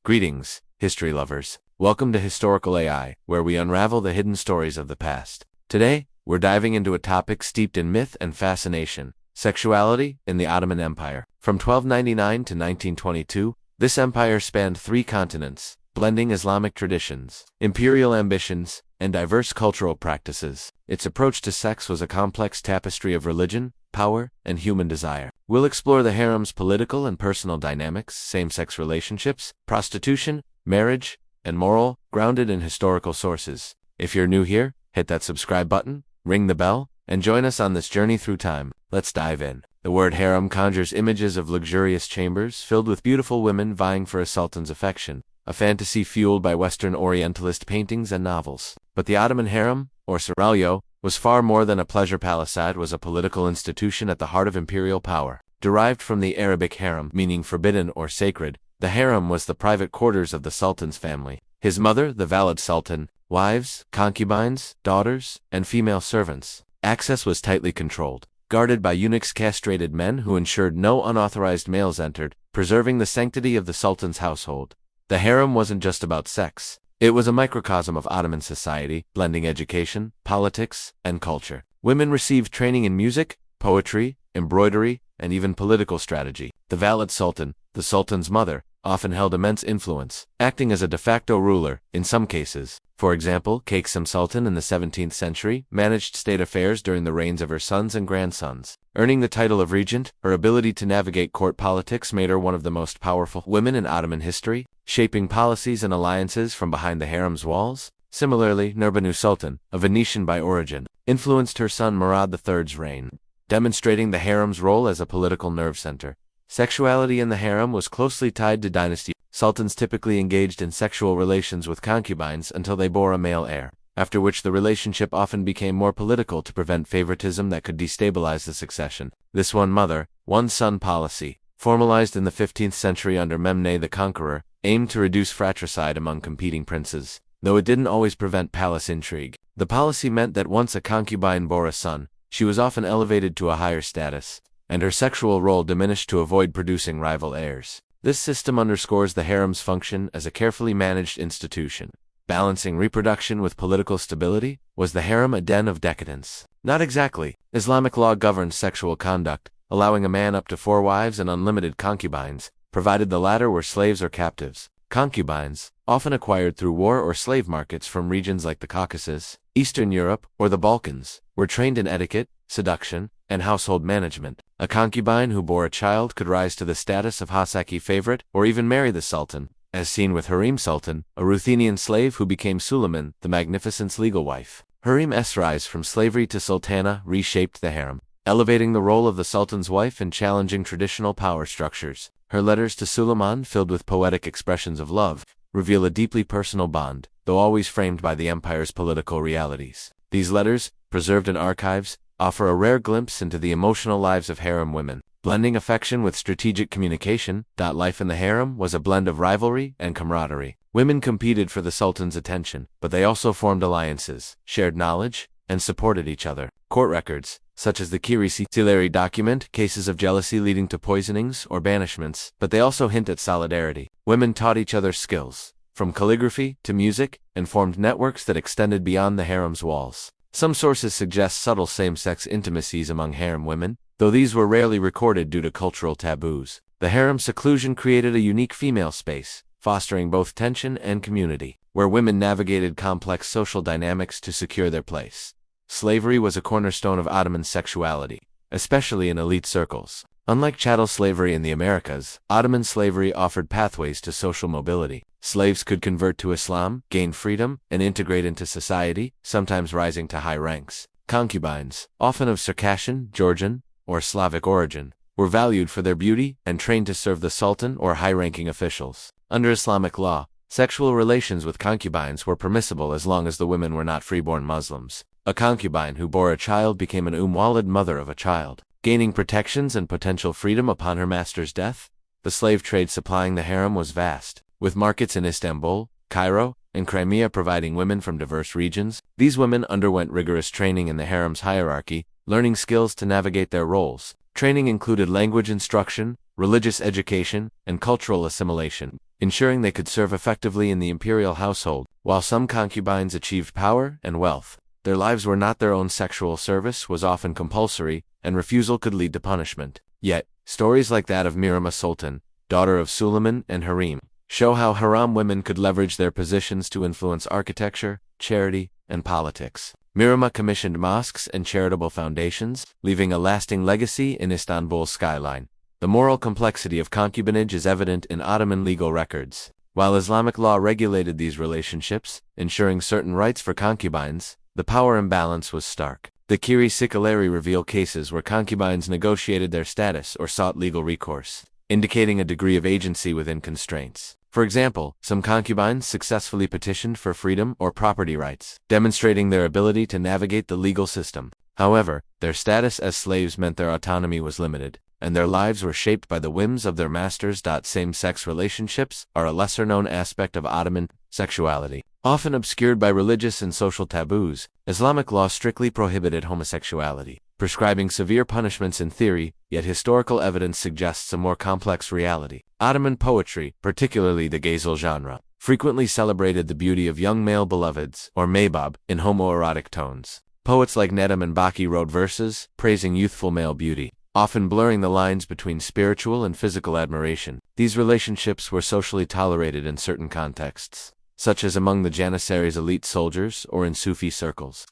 Greetings, history lovers. Welcome to Historical AI, where we unravel the hidden stories of the past. Today, we're diving into a topic steeped in myth and fascination: sexuality in the Ottoman Empire. From 1299 to 1922, this empire spanned 3 continents, blending Islamic traditions, imperial ambitions, and diverse cultural practices. Its approach to sex was a complex tapestry of religion, power, and human desire. We'll explore the harem's political and personal dynamics, same-sex relationships, prostitution, marriage, and moral, grounded in historical sources. If you're new here, hit that subscribe button, ring the bell, and join us on this journey through time. Let's dive in. The word harem conjures images of luxurious chambers filled with beautiful women vying for a sultan's affection, a fantasy fueled by Western Orientalist paintings and novels. But the Ottoman harem, or seraglio, was far more than a pleasure palace. It was a political institution at the heart of imperial power. Derived from the Arabic harem, meaning forbidden or sacred, the harem was the private quarters of the sultan's family. His mother, the valid sultan, wives, concubines, daughters, and female servants. Access was tightly controlled, guarded by eunuchs, castrated men who ensured no unauthorized males entered, preserving the sanctity of the sultan's household. The harem wasn't just about sex. It was a microcosm of Ottoman society, blending education, politics, and culture. Women received training in music, poetry, embroidery, and even political strategy. The valid sultan, the sultan's mother, often held immense influence, acting as a de facto ruler in some cases. For example, Kaiksim Sultan in the 17th century managed state affairs during the reigns of her sons and grandsons. Earning the title of regent, her ability to navigate court politics made her one of the most powerful women in Ottoman history, shaping policies and alliances from behind the harem's walls. Similarly, Nurbanu Sultan, a Venetian by origin, influenced her son Murad III's reign, demonstrating the harem's role as a political nerve center. Sexuality in the harem was closely tied to dynasty. Sultans typically engaged in sexual relations with concubines until they bore a male heir, after which the relationship often became more political to prevent favoritism that could destabilize the succession. This one mother, one son policy, formalized in the 15th century under Memneh the Conqueror, aimed to reduce fratricide among competing princes, though it didn't always prevent palace intrigue. The policy meant that once a concubine bore a son, she was often elevated to a higher status, and her sexual role diminished to avoid producing rival heirs. This system underscores the harem's function as a carefully managed institution. Balancing reproduction with political stability, was the harem a den of decadence? Not exactly. Islamic law governed sexual conduct, allowing a man up to 4 wives and unlimited concubines, provided the latter were slaves or captives. Concubines, often acquired through war or slave markets from regions like the Caucasus, Eastern Europe, or the Balkans, were trained in etiquette, seduction, and household management. A concubine who bore a child could rise to the status of Hasaki favorite or even marry the sultan, as seen with Harem Sultan, a Ruthenian slave who became Suleiman, the Magnificent's legal wife. Harem's rise from slavery to sultana reshaped the harem, elevating the role of the sultan's wife and challenging traditional power structures. Her letters to Suleiman, filled with poetic expressions of love, reveal a deeply personal bond, though always framed by the empire's political realities. These letters, preserved in archives, offer a rare glimpse into the emotional lives of harem women. Blending affection with strategic communication, life in the harem was a blend of rivalry and camaraderie. Women competed for the sultan's attention, but they also formed alliances, shared knowledge, and supported each other. Court records, such as the Kirisi document cases of jealousy leading to poisonings or banishments, but they also hint at solidarity. Women taught each other skills, from calligraphy to music, and formed networks that extended beyond the harem's walls. Some sources suggest subtle same-sex intimacies among harem women, though these were rarely recorded due to cultural taboos. The harem seclusion created a unique female space, fostering both tension and community, where women navigated complex social dynamics to secure their place. Slavery was a cornerstone of Ottoman sexuality, especially in elite circles. Unlike chattel slavery in the Americas, Ottoman slavery offered pathways to social mobility. Slaves could convert to Islam, gain freedom, and integrate into society, sometimes rising to high ranks. Concubines, often of Circassian, Georgian, or Slavic origin, were valued for their beauty and trained to serve the sultan or high-ranking officials. Under Islamic law, sexual relations with concubines were permissible as long as the women were not freeborn Muslims. A concubine who bore a child became an Walid, mother of a child, gaining protections and potential freedom upon her master's death. The slave trade supplying the harem was vast, with markets in Istanbul, Cairo, and Crimea providing women from diverse regions. These women underwent rigorous training in the harem's hierarchy, learning skills to navigate their roles. Training included language instruction, religious education, and cultural assimilation. ensuring they could serve effectively in the imperial household. While some concubines achieved power and wealth, their lives were not their own. Sexual service was often compulsory, and refusal could lead to punishment. Yet, stories like that of Miriam Sultan, daughter of Suleiman and Harem, show how Haram women could leverage their positions to influence architecture, charity, and politics. Miriam commissioned mosques and charitable foundations, leaving a lasting legacy in Istanbul's skyline. The moral complexity of concubinage is evident in Ottoman legal records. While Islamic law regulated these relationships, ensuring certain rights for concubines, the power imbalance was stark. The Kiri Sikileri reveal cases where concubines negotiated their status or sought legal recourse, indicating a degree of agency within constraints. For example, some concubines successfully petitioned for freedom or property rights, demonstrating their ability to navigate the legal system. However, their status as slaves meant their autonomy was limited, and their lives were shaped by the whims of their masters. Same-sex relationships are a lesser-known aspect of Ottoman sexuality. Often obscured by religious and social taboos, Islamic law strictly prohibited homosexuality, prescribing severe punishments in theory, yet historical evidence suggests a more complex reality. Ottoman poetry, particularly the ghazal genre, frequently celebrated the beauty of young male beloveds, or mabab, in homoerotic tones. Poets like Nedum and Baki wrote verses praising youthful male beauty, often blurring the lines between spiritual and physical admiration. These relationships were socially tolerated in certain contexts, such as among the Janissaries' elite soldiers or in Sufi circles,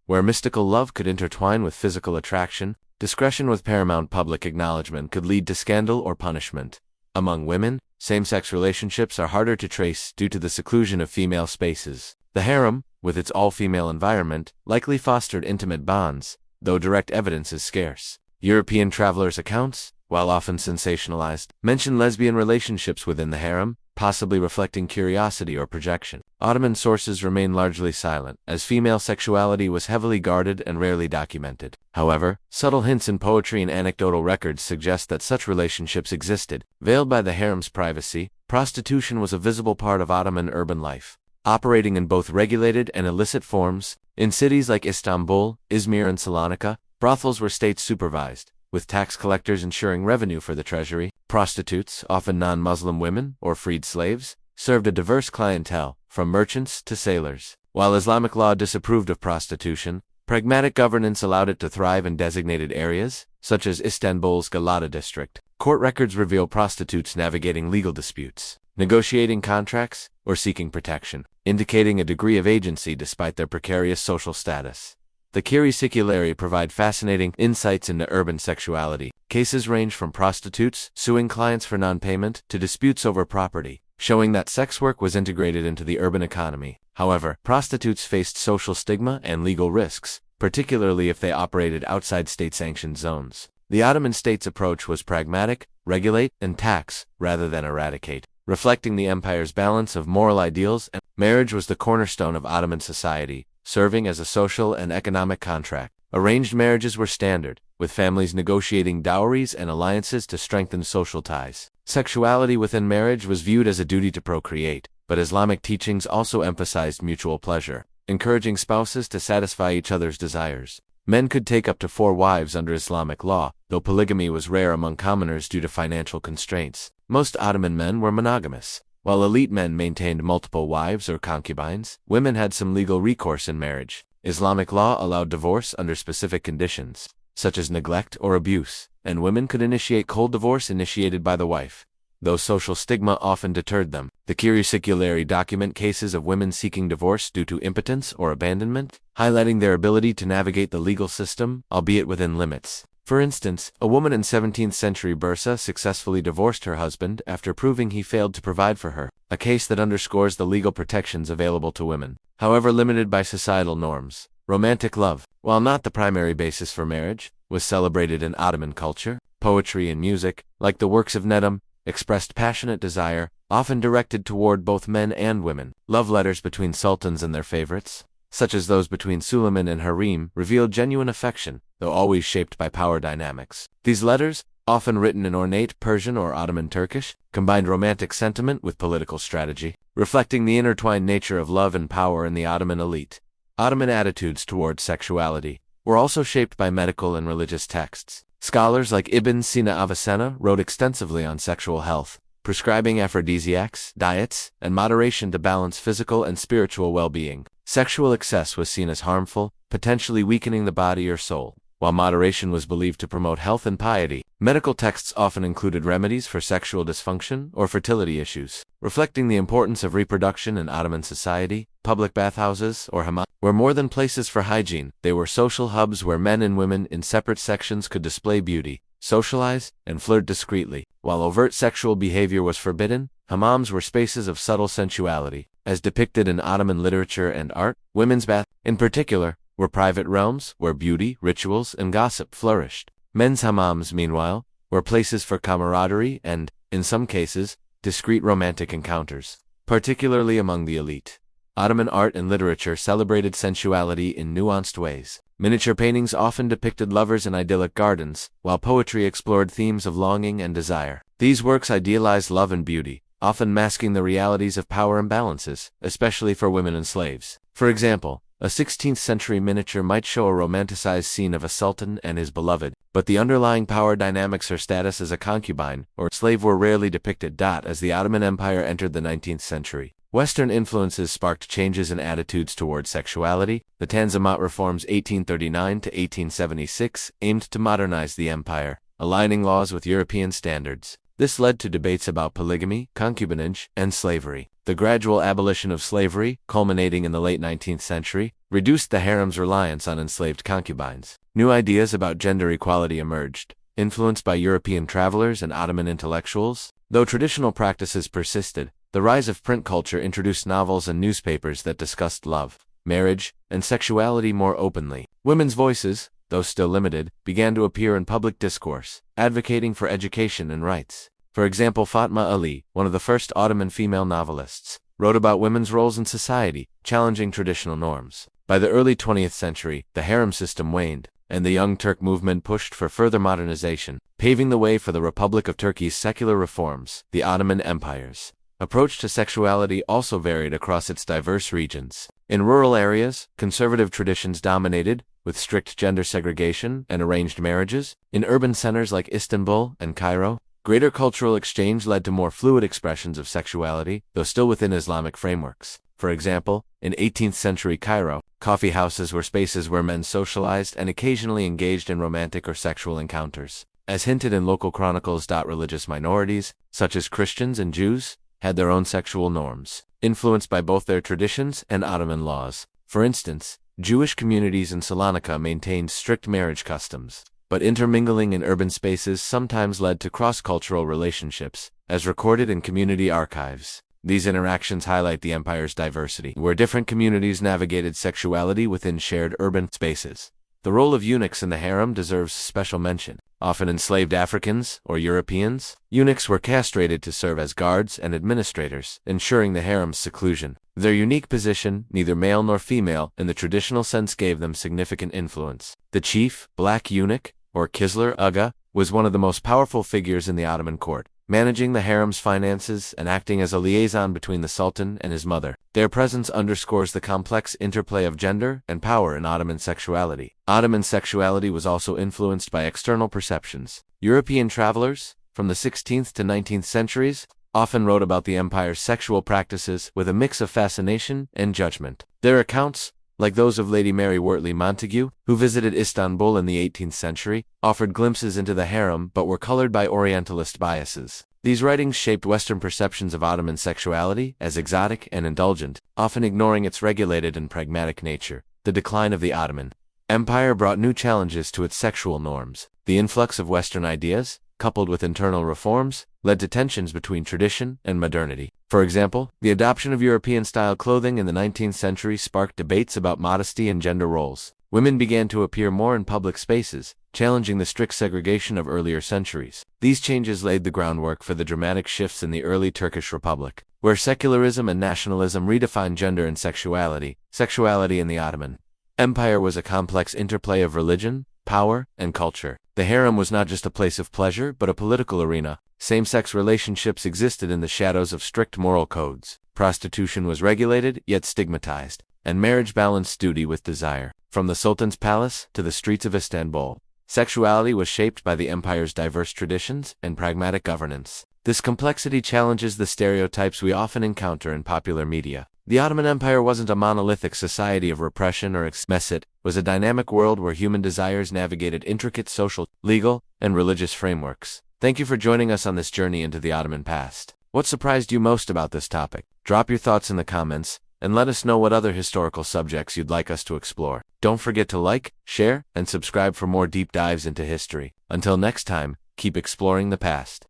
where mystical love could intertwine with physical attraction. Discretion with paramount public acknowledgement could lead to scandal or punishment. Among women, same-sex relationships are harder to trace due to the seclusion of female spaces. The harem, with its all-female environment, likely fostered intimate bonds, though direct evidence is scarce. European travelers' accounts, while often sensationalized, mention lesbian relationships within the harem, possibly reflecting curiosity or projection. Ottoman sources remain largely silent, as female sexuality was heavily guarded and rarely documented. However, subtle hints in poetry and anecdotal records suggest that such relationships existed. Veiled by the harem's privacy, prostitution was a visible part of Ottoman urban life, operating in both regulated and illicit forms. In cities like Istanbul, Izmir, and Salonika, brothels were state-supervised, with tax collectors ensuring revenue for the treasury. Prostitutes, often non-Muslim women or freed slaves, served a diverse clientele, from merchants to sailors. While Islamic law disapproved of prostitution, pragmatic governance allowed it to thrive in designated areas, such as Istanbul's Galata district. Court records reveal prostitutes navigating legal disputes, negotiating contracts, or seeking protection, indicating a degree of agency despite their precarious social status. The Kiri Sikileri provide fascinating insights into urban sexuality. Cases range from prostitutes suing clients for non-payment to disputes over property, showing that sex work was integrated into the urban economy. However, prostitutes faced social stigma and legal risks, particularly if they operated outside state-sanctioned zones. The Ottoman state's approach was pragmatic, regulate, and tax, rather than eradicate, reflecting the empire's balance of moral ideals. And marriage was the cornerstone of Ottoman society, serving as a social and economic contract. Arranged marriages were standard, with families negotiating dowries and alliances to strengthen social ties. Sexuality within marriage was viewed as a duty to procreate, but Islamic teachings also emphasized mutual pleasure, encouraging spouses to satisfy each other's desires. Men could take up to 4 wives under Islamic law, though polygamy was rare among commoners due to financial constraints. Most Ottoman men were monogamous. While elite men maintained multiple wives or concubines, women had some legal recourse in marriage. Islamic law allowed divorce under specific conditions, such as neglect or abuse, and women could initiate cold divorce initiated by the wife, though social stigma often deterred them. The Kiri Sikileri document cases of women seeking divorce due to impotence or abandonment, highlighting their ability to navigate the legal system, albeit within limits. For instance, a woman in 17th century Bursa successfully divorced her husband after proving he failed to provide for her, a case that underscores the legal protections available to women, however limited by societal norms. Romantic love, while not the primary basis for marriage, was celebrated in Ottoman culture. Poetry and music, like the works of Nedum, expressed passionate desire, often directed toward both men and women. Love letters between sultans and their favorites, such as those between Suleiman and Harem, revealed genuine affection, though always shaped by power dynamics. These letters, often written in ornate Persian or Ottoman Turkish, combined romantic sentiment with political strategy, reflecting the intertwined nature of love and power in the Ottoman elite. Ottoman attitudes toward sexuality were also shaped by medical and religious texts. Scholars like Ibn Sina Avicenna wrote extensively on sexual health, prescribing aphrodisiacs, diets, and moderation to balance physical and spiritual well-being. Sexual excess was seen as harmful, potentially weakening the body or soul, while moderation was believed to promote health and piety. Medical texts often included remedies for sexual dysfunction or fertility issues, reflecting the importance of reproduction in Ottoman society. Public bathhouses, or hammams, were more than places for hygiene. They were social hubs where men and women in separate sections could display beauty, socialize, and flirt discreetly. While overt sexual behavior was forbidden, hammams were spaces of subtle sensuality, as depicted in Ottoman literature and art. Women's baths, in particular, were private realms where beauty, rituals, and gossip flourished. Men's hammams, meanwhile, were places for camaraderie and, in some cases, discreet romantic encounters, particularly among the elite. Ottoman art and literature celebrated sensuality in nuanced ways. Miniature paintings often depicted lovers in idyllic gardens, while poetry explored themes of longing and desire. These works idealized love and beauty, often masking the realities of power imbalances, especially for women and slaves. For example, a 16th-century miniature might show a romanticized scene of a sultan and his beloved, but the underlying power dynamics or status as a concubine or slave were rarely depicted. As the Ottoman Empire entered the 19th century, Western influences sparked changes in attitudes toward sexuality. The Tanzimat reforms 1839 to 1876 aimed to modernize the empire, aligning laws with European standards. This led to debates about polygamy, concubinage, and slavery. The gradual abolition of slavery, culminating in the late 19th century, reduced the harem's reliance on enslaved concubines. New ideas about gender equality emerged, influenced by European travelers and Ottoman intellectuals. Though traditional practices persisted, the rise of print culture introduced novels and newspapers that discussed love, marriage, and sexuality more openly. Women's voices, though still limited, began to appear in public discourse, advocating for education and rights. For example, Fatma Ali, one of the first Ottoman female novelists, wrote about women's roles in society, challenging traditional norms. By the early 20th century, the harem system waned, and the Young Turk movement pushed for further modernization, paving the way for the Republic of Turkey's secular reforms. The Ottoman Empire's approach to sexuality also varied across its diverse regions. In rural areas, conservative traditions dominated, with strict gender segregation and arranged marriages. In urban centers like Istanbul and Cairo, greater cultural exchange led to more fluid expressions of sexuality, though still within Islamic frameworks. For example, in 18th-century Cairo, coffee houses were spaces where men socialized and occasionally engaged in romantic or sexual encounters. As hinted in local chronicles, religious minorities, such as Christians and Jews, had their own sexual norms, influenced by both their traditions and Ottoman laws. For instance, Jewish communities in Salonika maintained strict marriage customs, but intermingling in urban spaces sometimes led to cross-cultural relationships, as recorded in community archives. These interactions highlight the empire's diversity, where different communities navigated sexuality within shared urban spaces. The role of eunuchs in the harem deserves special mention. Often enslaved Africans or Europeans, eunuchs were castrated to serve as guards and administrators, ensuring the harem's seclusion. Their unique position, neither male nor female in the traditional sense, gave them significant influence. The chief, black eunuch, or Kisler Aga, was one of the most powerful figures in the Ottoman court, managing the harem's finances and acting as a liaison between the Sultan and his mother. Their presence underscores the complex interplay of gender and power in Ottoman sexuality. Ottoman sexuality was also influenced by external perceptions. European travelers, from the 16th to 19th centuries, often wrote about the empire's sexual practices with a mix of fascination and judgment. Their accounts, like those of Lady Mary Wortley Montagu, who visited Istanbul in the 18th century, offered glimpses into the harem but were colored by Orientalist biases. These writings shaped Western perceptions of Ottoman sexuality as exotic and indulgent, often ignoring its regulated and pragmatic nature. The decline of the Ottoman Empire brought new challenges to its sexual norms. The influx of Western ideas, coupled with internal reforms, led to tensions between tradition and modernity. For example, the adoption of European-style clothing in the 19th century sparked debates about modesty and gender roles. Women began to appear more in public spaces, challenging the strict segregation of earlier centuries. These changes laid the groundwork for the dramatic shifts in the early Turkish Republic, where secularism and nationalism redefined gender and sexuality. Sexuality in the Ottoman Empire was a complex interplay of religion, power, and culture. The harem was not just a place of pleasure but a political arena. Same-sex relationships existed in the shadows of strict moral codes. Prostitution was regulated yet stigmatized, and marriage balanced duty with desire. From the Sultan's palace to the streets of Istanbul, sexuality was shaped by the empire's diverse traditions and pragmatic governance. This complexity challenges the stereotypes we often encounter in popular media. The Ottoman Empire wasn't a monolithic society of repression or it was a dynamic world where human desires navigated intricate social, legal, and religious frameworks. Thank you for joining us on this journey into the Ottoman past. What surprised you most about this topic? Drop your thoughts in the comments, and let us know what other historical subjects you'd like us to explore. Don't forget to like, share, and subscribe for more deep dives into history. Until next time, keep exploring the past.